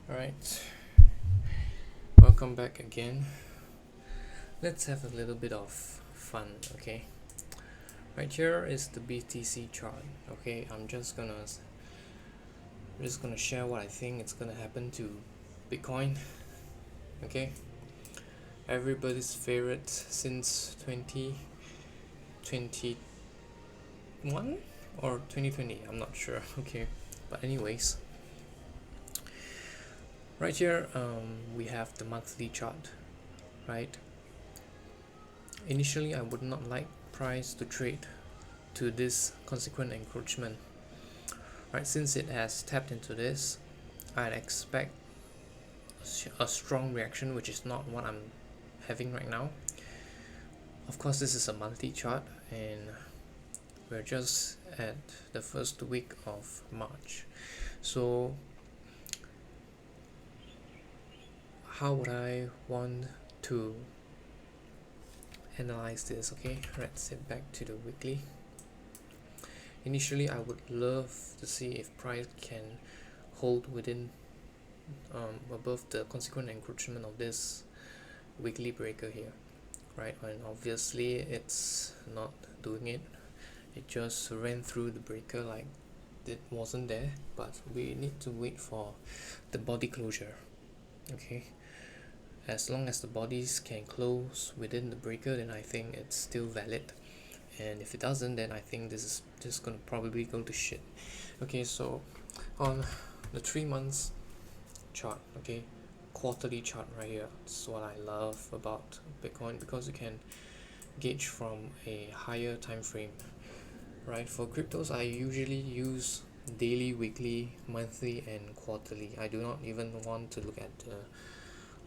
Alright, welcome back again. Let's have a little bit of fun, okay? Right here is the BTC chart, okay? I'm just gonna share what I think it's gonna happen to Bitcoin, okay? Everybody's favorite since 2021 or 2020, I'm not sure, okay? But anyways, right here we have the monthly chart, right? Initially, I would not like price to trade to this consequent encroachment, right? Since it has tapped into this, I'd expect a strong reaction, which is not what I'm having right now. Of course, this is a monthly chart, and we're just at the first week of March. So how would I want to analyze this? Okay, let's head back to the weekly. Initially, I would love to see if price can hold within above the consequent encroachment of this weekly breaker here, right? And obviously it's not doing it. It just ran through the breaker like it wasn't there, but we need to wait for the body closure. Okay, as long as the bodies can close within the breaker, then I think it's still valid, and if it doesn't, then I think this is just gonna probably go to shit. Okay, so on the 3 months chart, okay, quarterly chart right here, this is what I love about Bitcoin, because you can gauge from a higher time frame, right? For cryptos, I usually use daily, weekly, monthly, and quarterly. I do not even want to look at the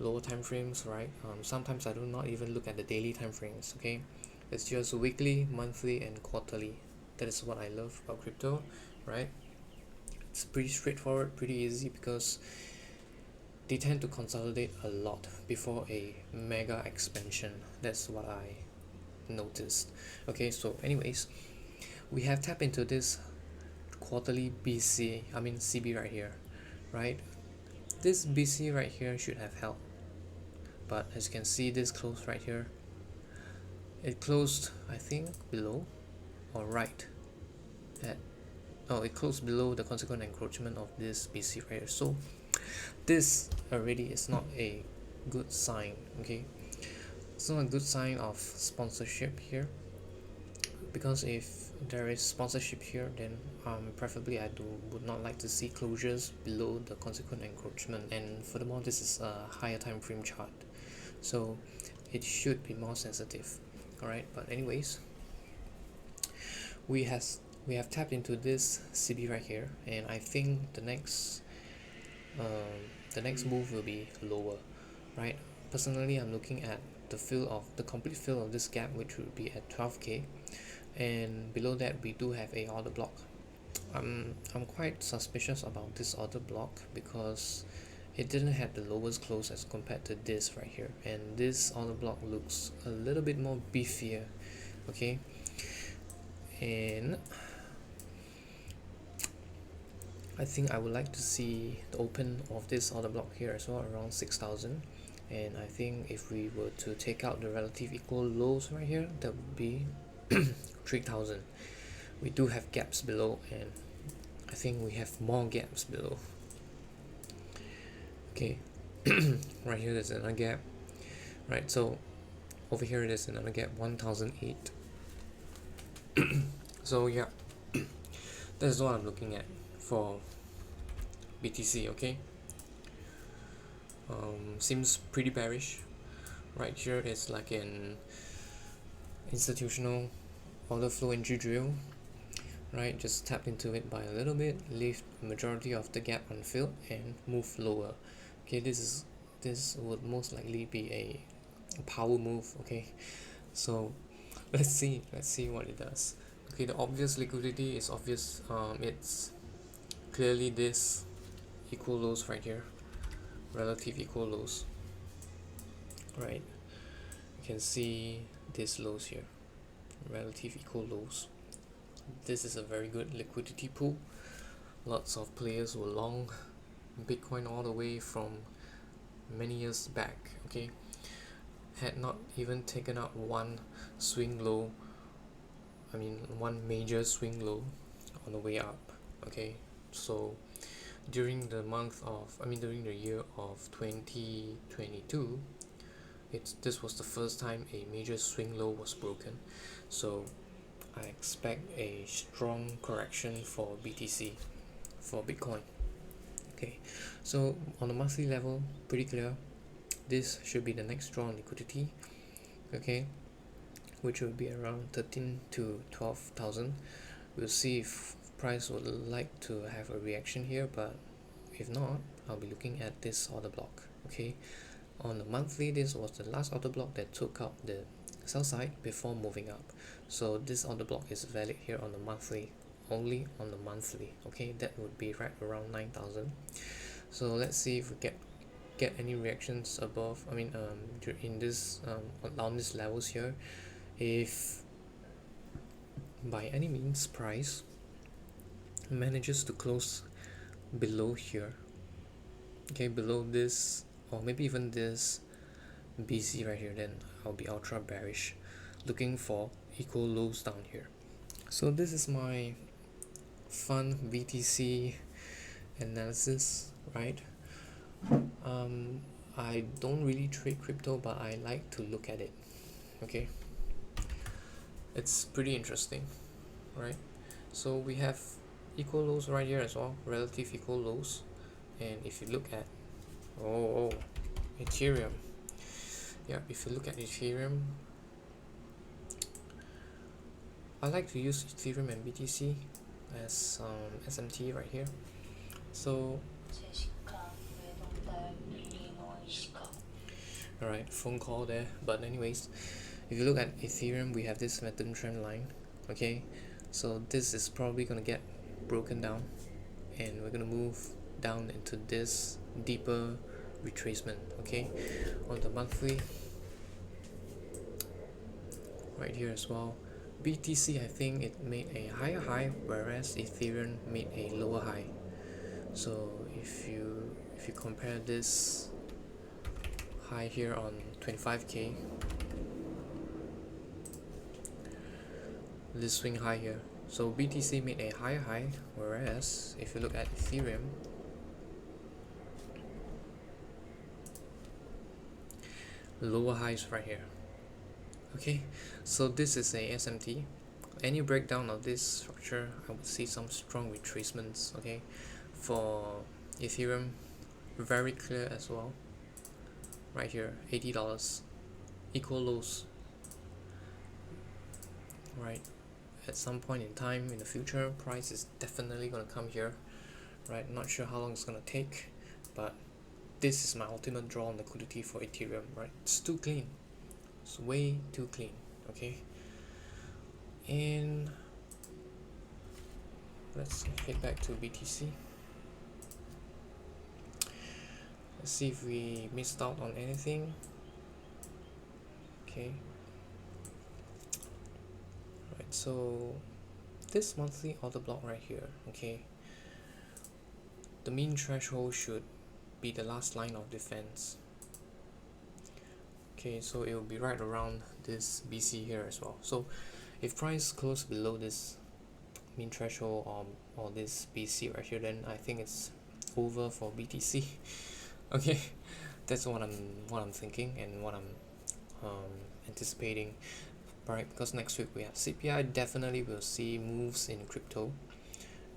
lower time frames, right? Sometimes I do not even look at the daily time frames. Okay, it's just weekly, monthly, and quarterly. That is what I love about crypto, right? It's pretty straightforward, pretty easy, because they tend to consolidate a lot before a mega expansion. That's what I noticed. Okay, so anyways, we have tapped into this quarterly CB right here, right? This BC right here should have held, but as you can see, this closed right here. It closed, I think, below or right at, oh, it closed below the consequent encroachment of this BC right here. So this already is not a good sign. Okay, it's not a good sign of sponsorship here, because if there is sponsorship here, then preferably would not like to see closures below the consequent encroachment. And furthermore, this is a higher time frame chart, so it should be more sensitive. All right, but anyways, we have tapped into this CB right here, and I think the next move will be lower, right? Personally, I'm looking at the complete fill of this gap, which would be at 12k, and below that we do have a order block. I'm quite suspicious about this order block, because it didn't have the lowest close as compared to this right here, and this order block looks a little bit more beefier. Okay, and I think I would like to see the open of this order block here as well, around 6,000. And I think if we were to take out the relative equal lows right here, that would be 3,000. We do have gaps below, and I think we have more gaps below. Okay, right here there's another gap, right? So over here there's another gap, 1,008. So yeah, that's what I'm looking at for BTC. Okay, seems pretty bearish. Right here is like an institutional order flow entry drill, right? Just tap into it by a little bit, leave the majority of the gap unfilled, and move lower. Okay, this would most likely be a power move. Okay, so let's see what it does. Okay, the obvious liquidity is obvious. It's clearly this equal lows right here, relative equal lows, right? You can see these lows here, relative equal lows. This is a very good liquidity pool. Lots of players were long Bitcoin all the way from many years back, okay, had not even taken out one swing low, one major swing low on the way up, okay. So during the year of 2022, this was the first time a major swing low was broken. So I expect a strong correction for BTC, for Bitcoin. Okay, so on the monthly level, pretty clear. This should be the next draw on liquidity, okay, which will be around 13 to 12,000. We'll see if price would like to have a reaction here, but if not, I'll be looking at this order block. Okay, on the monthly, this was the last order block that took out the sell side before moving up. So this order block is valid here on the monthly, only on the monthly. Okay, that would be right around 9,000. So let's see if we get any reactions above, in this on these levels here. If by any means price manages to close below here, okay, below this, or maybe even this BC right here, then I'll be ultra bearish, looking for equal lows down here. So this is my fun BTC analysis, right? I don't really trade crypto, but I like to look at it. Okay, it's pretty interesting, right? So we have equal lows right here as well, relative equal lows. And if you look at Ethereum, yeah, if you look at Ethereum, I like to use Ethereum and BTC as SMT right here. So alright, phone call there. But anyways, if you look at Ethereum, we have this Meton trend line, okay. So this is probably gonna get broken down, and we're gonna move down into this deeper retracement, okay. On the monthly right here as well, BTC, I think it made a higher high, whereas Ethereum made a lower high. So if you compare this high here on 25k, this swing high here, so BTC made a higher high, whereas if you look at Ethereum, lower highs right here. Okay, so this is a SMT. Any breakdown of this structure, I would see some strong retracements. Okay, for Ethereum, very clear as well. Right here, $80, equal lows. Right, at some point in time in the future, price is definitely gonna come here. Right, not sure how long it's gonna take, but this is my ultimate draw on liquidity for Ethereum. Right, it's too clean. It's way too clean. Okay, and let's head back to BTC. Let's see if we missed out on anything. Okay, right, so this monthly order block right here, okay, the mean threshold should be the last line of defense. Okay, so it will be right around this BC here as well. So if price close below this mean threshold or this BC right here, then I think it's over for BTC. Okay, that's what I'm thinking and what I'm anticipating, right? Because next week we have CPI. Definitely will see moves in crypto,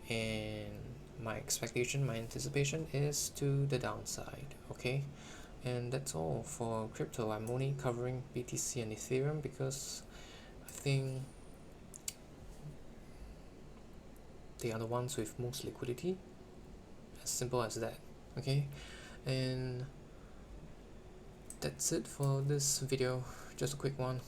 and my anticipation is to the downside. Okay, and that's all for crypto. I'm only covering BTC and Ethereum because I think they are the ones with most liquidity. As simple as that. Okay, and that's it for this video. Just a quick one.